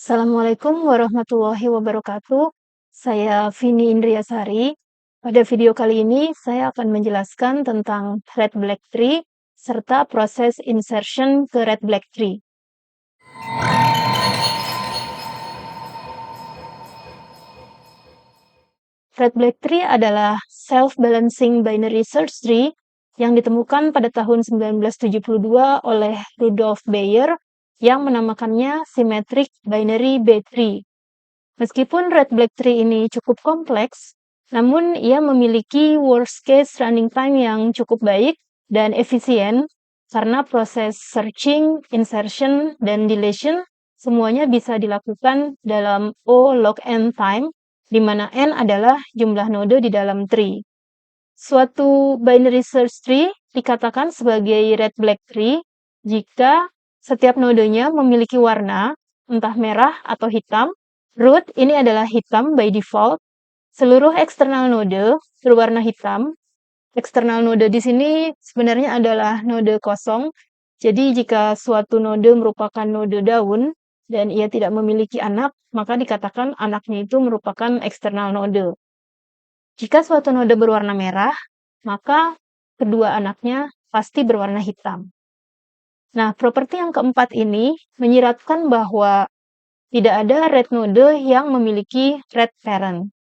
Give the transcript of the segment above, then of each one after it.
Assalamualaikum warahmatullahi wabarakatuh. Saya Vini Indriasari. Pada video kali ini saya akan menjelaskan tentang Red Black Tree serta proses insertion ke Red Black Tree. Red Black Tree adalah self-balancing binary search tree yang ditemukan pada tahun 1972 oleh Rudolf Bayer yang menamakannya Symmetric Binary B-Tree. Meskipun Red Black Tree ini cukup kompleks, namun ia memiliki worst case running time yang cukup baik dan efisien karena proses searching, insertion, dan deletion semuanya bisa dilakukan dalam O log n time, di mana n adalah jumlah node di dalam tree. Suatu binary search tree dikatakan sebagai Red Black Tree jika setiap nodenya memiliki warna, entah merah atau hitam. Root ini adalah hitam by default. Seluruh eksternal node berwarna hitam. Eksternal node di sini sebenarnya adalah node kosong. Jadi jika suatu node merupakan node daun dan ia tidak memiliki anak, maka dikatakan anaknya itu merupakan eksternal node. Jika suatu node berwarna merah, maka kedua anaknya pasti berwarna hitam. Nah, properti yang keempat ini menyiratkan bahwa tidak ada red node yang memiliki red parent.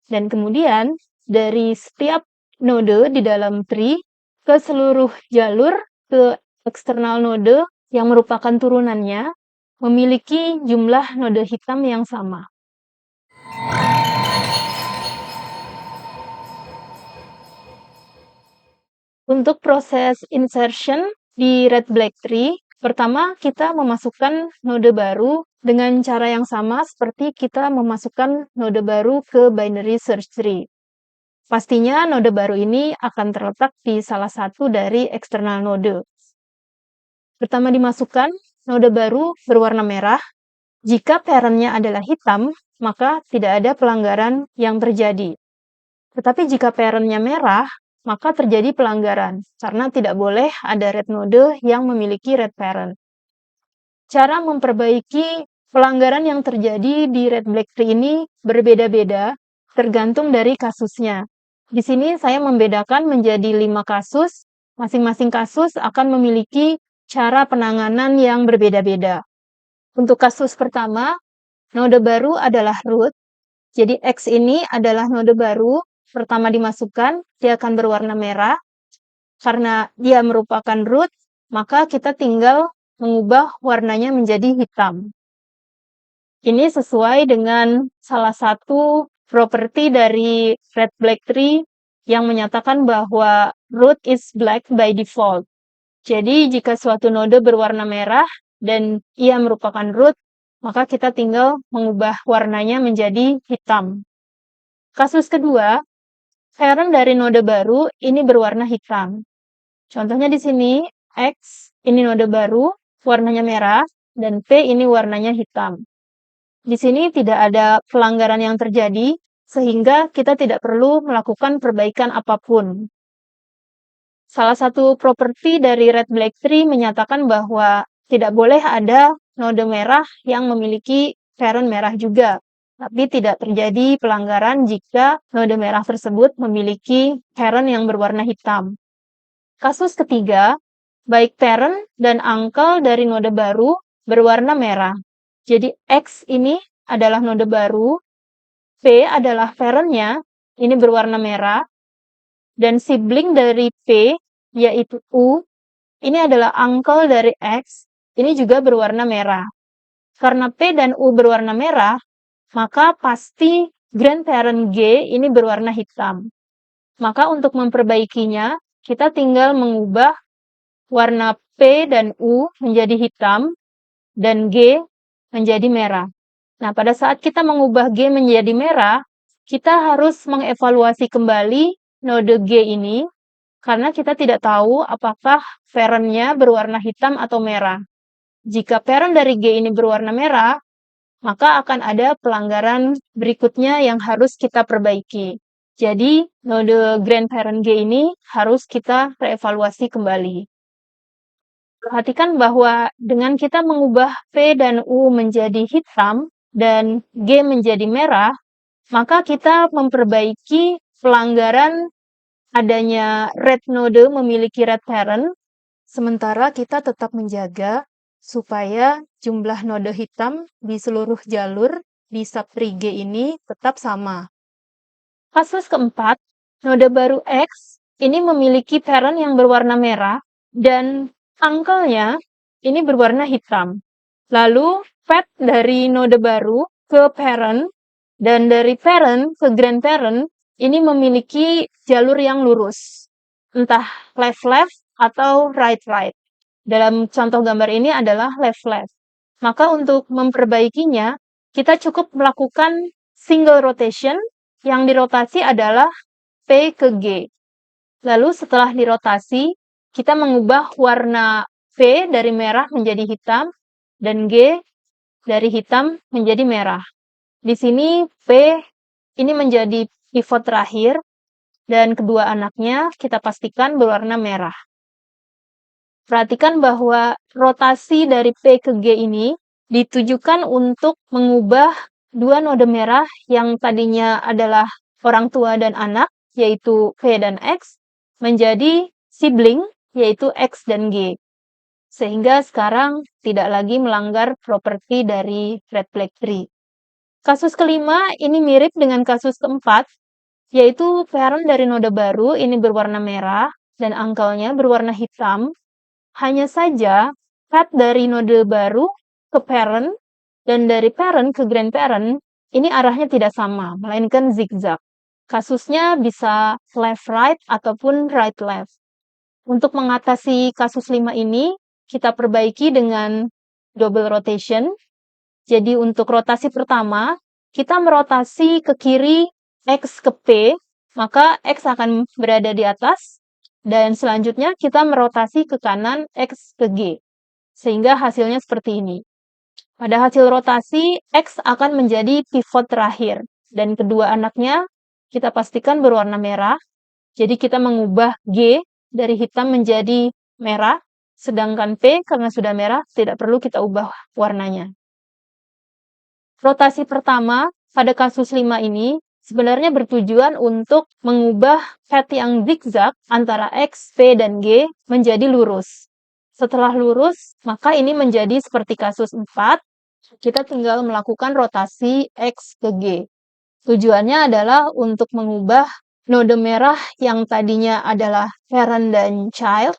Dan kemudian, dari setiap node di dalam tree ke seluruh jalur ke eksternal node yang merupakan turunannya memiliki jumlah node hitam yang sama. Untuk proses insertion di Red Black Tree, pertama kita memasukkan node baru dengan cara yang sama seperti kita memasukkan node baru ke binary search tree. Pastinya node baru ini akan terletak di salah satu dari eksternal node. Pertama dimasukkan, node baru berwarna merah. Jika parent-nya adalah hitam, maka tidak ada pelanggaran yang terjadi. Tetapi jika parent-nya merah, maka terjadi pelanggaran, karena tidak boleh ada red node yang memiliki red parent. Cara memperbaiki pelanggaran yang terjadi di Red Black Tree ini berbeda-beda, tergantung dari kasusnya. Di sini saya membedakan menjadi 5 kasus, masing-masing kasus akan memiliki cara penanganan yang berbeda-beda. Untuk kasus pertama, node baru adalah root, jadi X ini adalah node baru, pertama dimasukkan, dia akan berwarna merah. Karena dia merupakan root, maka kita tinggal mengubah warnanya menjadi hitam. Ini sesuai dengan salah satu properti dari Red Black Tree yang menyatakan bahwa root is black by default. Jadi jika suatu node berwarna merah dan ia merupakan root, maka kita tinggal mengubah warnanya menjadi hitam. Kasus kedua, parent dari node baru ini berwarna hitam. Contohnya di sini, X ini node baru, warnanya merah, dan P ini warnanya hitam. Di sini tidak ada pelanggaran yang terjadi, sehingga kita tidak perlu melakukan perbaikan apapun. Salah satu properti dari Red Black Tree menyatakan bahwa tidak boleh ada node merah yang memiliki parent merah juga, tapi tidak terjadi pelanggaran jika node merah tersebut memiliki parent yang berwarna hitam. Kasus ketiga, baik parent dan uncle dari node baru berwarna merah. Jadi X ini adalah node baru, P adalah parent-nya, ini berwarna merah, dan sibling dari P, yaitu U, ini adalah uncle dari X, ini juga berwarna merah. Karena P dan U berwarna merah, maka pasti grandparent G ini berwarna hitam. Maka untuk memperbaikinya, kita tinggal mengubah warna P dan U menjadi hitam, dan G menjadi merah. Nah, pada saat kita mengubah G menjadi merah, kita harus mengevaluasi kembali node G ini, karena kita tidak tahu apakah parent-nya berwarna hitam atau merah. Jika parent dari G ini berwarna merah, maka akan ada pelanggaran berikutnya yang harus kita perbaiki. Jadi, node grandparent G ini harus kita reevaluasi kembali. Perhatikan bahwa dengan kita mengubah P dan U menjadi hitam dan G menjadi merah, maka kita memperbaiki pelanggaran adanya red node memiliki red parent, sementara kita tetap menjaga supaya jumlah node hitam di seluruh jalur di subtree G ini tetap sama. Kasus keempat, node baru X ini memiliki parent yang berwarna merah dan uncle-nya ini berwarna hitam. Lalu, path dari node baru ke parent dan dari parent ke grandparent ini memiliki jalur yang lurus. Entah left-left atau right-right. Dalam contoh gambar ini adalah left-left. Maka untuk memperbaikinya, kita cukup melakukan single rotation, yang dirotasi adalah P ke G. Lalu setelah dirotasi, kita mengubah warna P dari merah menjadi hitam, dan G dari hitam menjadi merah. Di sini P ini menjadi pivot terakhir, dan kedua anaknya kita pastikan berwarna merah. Perhatikan bahwa rotasi dari P ke G ini ditujukan untuk mengubah dua node merah yang tadinya adalah orang tua dan anak, yaitu P dan X, menjadi sibling, yaitu X dan G. Sehingga sekarang tidak lagi melanggar properti dari red black tree. Kasus kelima ini mirip dengan kasus keempat, yaitu parent dari node baru ini berwarna merah dan uncle-nya berwarna hitam. Hanya saja, path dari node baru ke parent dan dari parent ke grandparent ini arahnya tidak sama, melainkan zigzag. Kasusnya bisa left-right ataupun right-left. Untuk mengatasi kasus 5 ini, kita perbaiki dengan double rotation. Jadi untuk rotasi pertama, kita merotasi ke kiri X ke P, maka X akan berada di atas, dan selanjutnya kita merotasi ke kanan X ke G, sehingga hasilnya seperti ini. Pada hasil rotasi, X akan menjadi pivot terakhir, dan kedua anaknya kita pastikan berwarna merah, jadi kita mengubah G dari hitam menjadi merah, sedangkan P karena sudah merah, tidak perlu kita ubah warnanya. Rotasi pertama pada kasus 5 ini sebenarnya bertujuan untuk mengubah path yang zigzag antara X, P, dan G menjadi lurus. Setelah lurus, maka ini menjadi seperti kasus 4, kita tinggal melakukan rotasi X ke G. Tujuannya adalah untuk mengubah node merah yang tadinya adalah parent dan child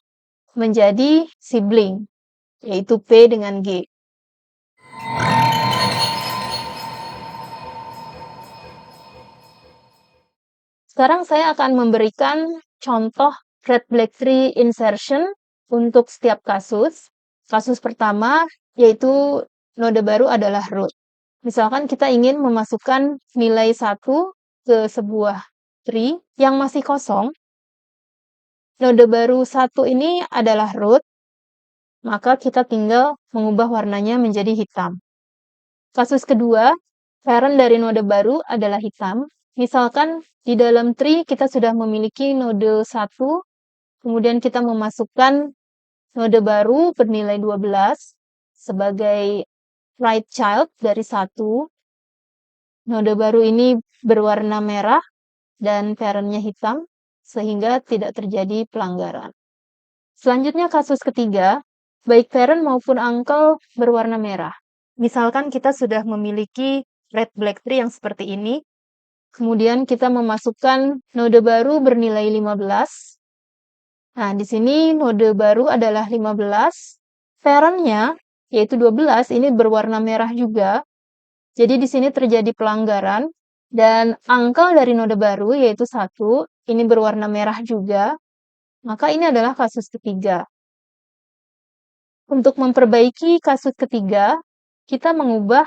menjadi sibling, yaitu P dengan G. Sekarang saya akan memberikan contoh red black tree insertion untuk setiap kasus. Kasus pertama yaitu node baru adalah root. Misalkan kita ingin memasukkan nilai 1 ke sebuah tree yang masih kosong. Node baru 1 ini adalah root, maka kita tinggal mengubah warnanya menjadi hitam. Kasus kedua, parent dari node baru adalah hitam. Misalkan di dalam tree kita sudah memiliki node 1, kemudian kita memasukkan node baru bernilai 12 sebagai right child dari 1. Node baru ini berwarna merah dan parent-nya hitam, sehingga tidak terjadi pelanggaran. Selanjutnya kasus ketiga, baik parent maupun uncle berwarna merah. Misalkan kita sudah memiliki red black tree yang seperti ini, kemudian kita memasukkan node baru bernilai 15. Nah, di sini node baru adalah 15. Parent-nya, yaitu 12, ini berwarna merah juga. Jadi di sini terjadi pelanggaran. Dan uncle dari node baru, yaitu 1, ini berwarna merah juga. Maka ini adalah kasus ketiga. Untuk memperbaiki kasus ketiga, kita mengubah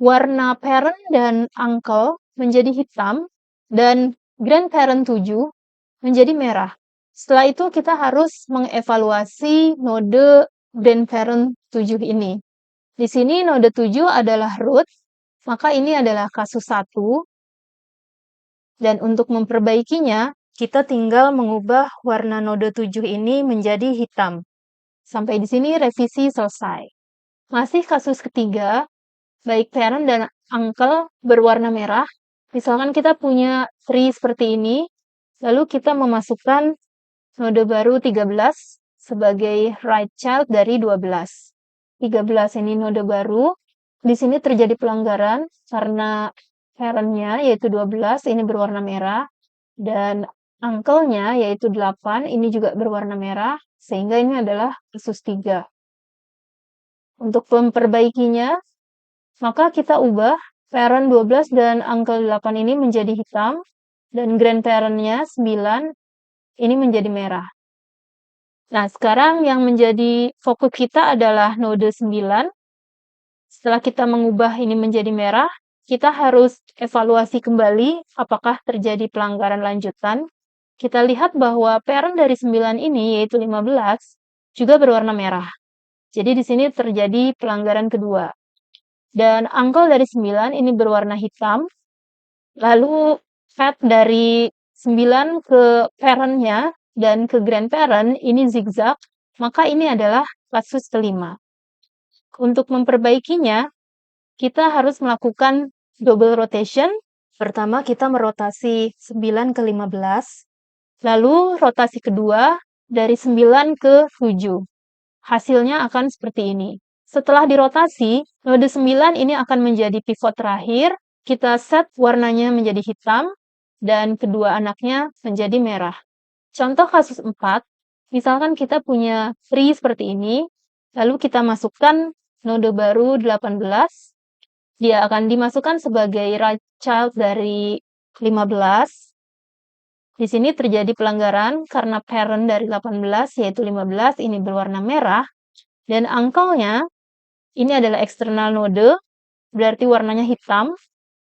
warna parent dan uncle menjadi hitam, dan grandparent 7 menjadi merah. Setelah itu kita harus mengevaluasi node grandparent 7 ini. Di sini node 7 adalah root, maka ini adalah kasus 1. Dan untuk memperbaikinya, kita tinggal mengubah warna node 7 ini menjadi hitam. Sampai di sini revisi selesai. Masih kasus ketiga, baik parent dan uncle berwarna merah. Misalkan kita punya tree seperti ini, lalu kita memasukkan node baru 13 sebagai right child dari 12. 13 ini node baru. Di sini terjadi pelanggaran karena parent-nya yaitu 12 ini berwarna merah dan uncle-nya yaitu 8 ini juga berwarna merah sehingga ini adalah kasus 3. Untuk memperbaikinya, maka kita ubah parent 12 dan uncle 8 ini menjadi hitam dan grandparent-nya 9 ini menjadi merah. Nah, sekarang yang menjadi fokus kita adalah node 9. Setelah kita mengubah ini menjadi merah, kita harus evaluasi kembali apakah terjadi pelanggaran lanjutan. Kita lihat bahwa parent dari 9 ini, yaitu 15, juga berwarna merah. Jadi di sini terjadi pelanggaran kedua. Dan uncle dari 9 ini berwarna hitam. Lalu fat dari 9 ke parent-nya dan ke grandparent ini zigzag, maka ini adalah kasus kelima. Untuk memperbaikinya, kita harus melakukan double rotation. Pertama, kita merotasi 9 ke 15, lalu rotasi kedua dari 9 ke 7. Hasilnya akan seperti ini. Setelah dirotasi, node 9 ini akan menjadi pivot terakhir. Kita set warnanya menjadi hitam, dan kedua anaknya menjadi merah. Contoh kasus 4, misalkan kita punya tree seperti ini, lalu kita masukkan node baru 18, dia akan dimasukkan sebagai right child dari 15. Di sini terjadi pelanggaran karena parent dari 18, yaitu 15, ini berwarna merah, dan uncle-nya ini adalah external node, berarti warnanya hitam.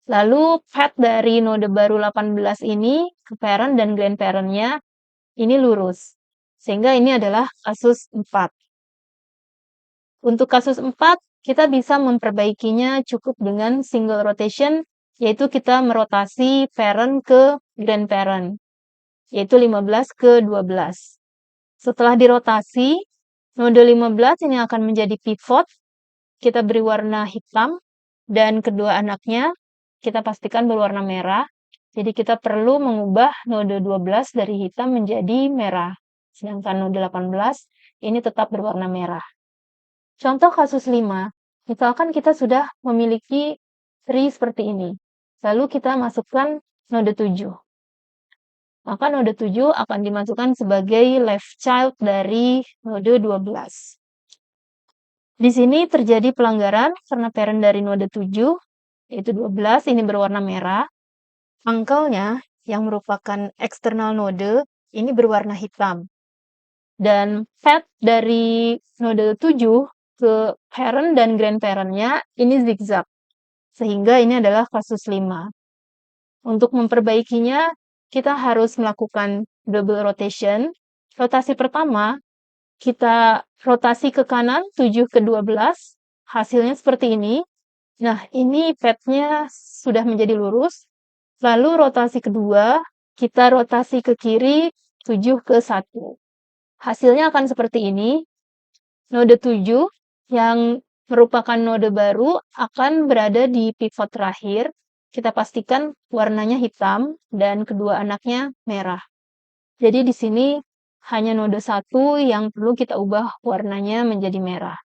Lalu path dari node baru 18 ini ke parent dan grandparent-nya ini lurus. Sehingga ini adalah kasus 4. Untuk kasus 4, kita bisa memperbaikinya cukup dengan single rotation, yaitu kita merotasi parent ke grandparent, yaitu 15 ke 12. Setelah dirotasi, node 15 ini akan menjadi pivot, kita beri warna hitam, dan kedua anaknya kita pastikan berwarna merah. Jadi kita perlu mengubah node 12 dari hitam menjadi merah. Sedangkan node 18 ini tetap berwarna merah. Contoh kasus 5. Misalkan kita sudah memiliki tree seperti ini. Lalu kita masukkan node 7. Maka node 7 akan dimasukkan sebagai left child dari node 12. Di sini terjadi pelanggaran karena parent dari node 7, yaitu 12, ini berwarna merah. Uncle-nya, yang merupakan external node, ini berwarna hitam. Dan path dari node 7 ke parent dan grandparent-nya ini zigzag. Sehingga ini adalah kasus 5. Untuk memperbaikinya, kita harus melakukan double rotation. Rotasi pertama, kita rotasi ke kanan 7 ke 12, hasilnya seperti ini. Nah, ini path-nya sudah menjadi lurus. Lalu rotasi kedua, kita rotasi ke kiri 7 ke 1. Hasilnya akan seperti ini. Node 7 yang merupakan node baru akan berada di pivot terakhir. Kita pastikan warnanya hitam dan kedua anaknya merah. Jadi di sini hanya node 1 yang perlu kita ubah warnanya menjadi merah.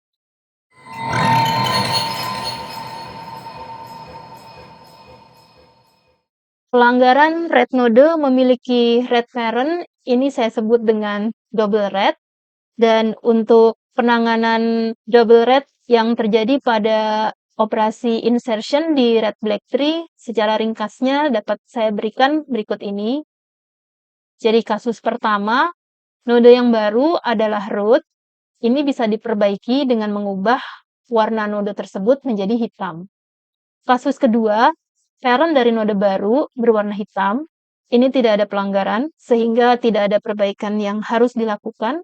Pelanggaran red node memiliki red parent, ini saya sebut dengan double red. Dan untuk penanganan double red yang terjadi pada operasi insertion di red black tree, secara ringkasnya dapat saya berikan berikut ini. Jadi kasus pertama, node yang baru adalah root. Ini bisa diperbaiki dengan mengubah warna node tersebut menjadi hitam. Kasus kedua, parent dari node baru berwarna hitam. Ini tidak ada pelanggaran, sehingga tidak ada perbaikan yang harus dilakukan.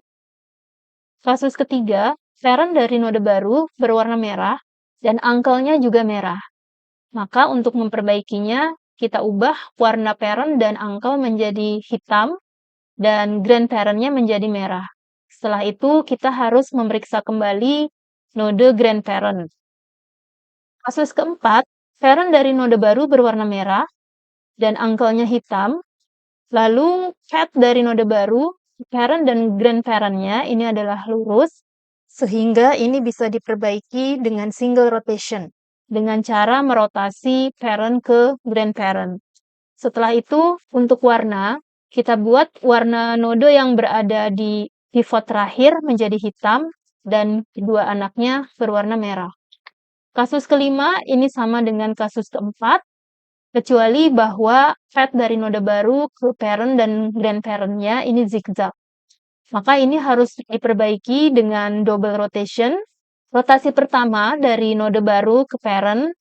Kasus ketiga, parent dari node baru berwarna merah, dan uncle-nya juga merah. Maka untuk memperbaikinya, kita ubah warna parent dan uncle menjadi hitam, dan grandparent-nya menjadi merah. Setelah itu, kita harus memeriksa kembali node grandparent. Kasus keempat, parent dari node baru berwarna merah dan angkelnya hitam. Lalu path dari node baru, parent dan grandparent-nya ini adalah lurus, sehingga ini bisa diperbaiki dengan single rotation, dengan cara merotasi parent ke grandparent. Setelah itu, untuk warna, kita buat warna node yang berada di pivot terakhir menjadi hitam, dan kedua anaknya berwarna merah. Kasus kelima ini sama dengan kasus keempat, kecuali bahwa path dari node baru ke parent dan grandparent-nya ini zigzag. Maka ini harus diperbaiki dengan double rotation. Rotasi pertama dari node baru ke parent,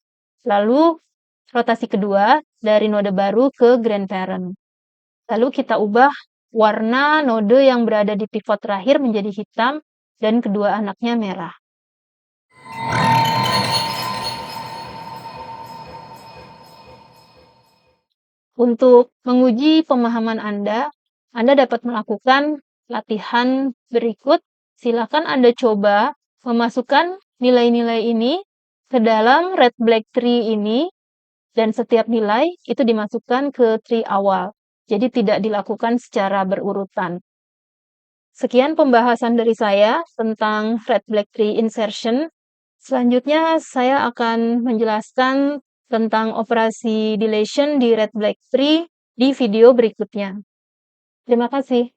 lalu rotasi kedua dari node baru ke grandparent. Lalu kita ubah warna node yang berada di pivot terakhir menjadi hitam dan kedua anaknya merah. Untuk menguji pemahaman Anda dapat melakukan latihan berikut. Silakan Anda coba memasukkan nilai-nilai ini ke dalam red black tree ini, dan setiap nilai itu dimasukkan ke tree awal. Jadi tidak dilakukan secara berurutan. Sekian pembahasan dari saya tentang red black tree insertion. Selanjutnya saya akan menjelaskan tentang operasi deletion di red black tree di video berikutnya. Terima kasih.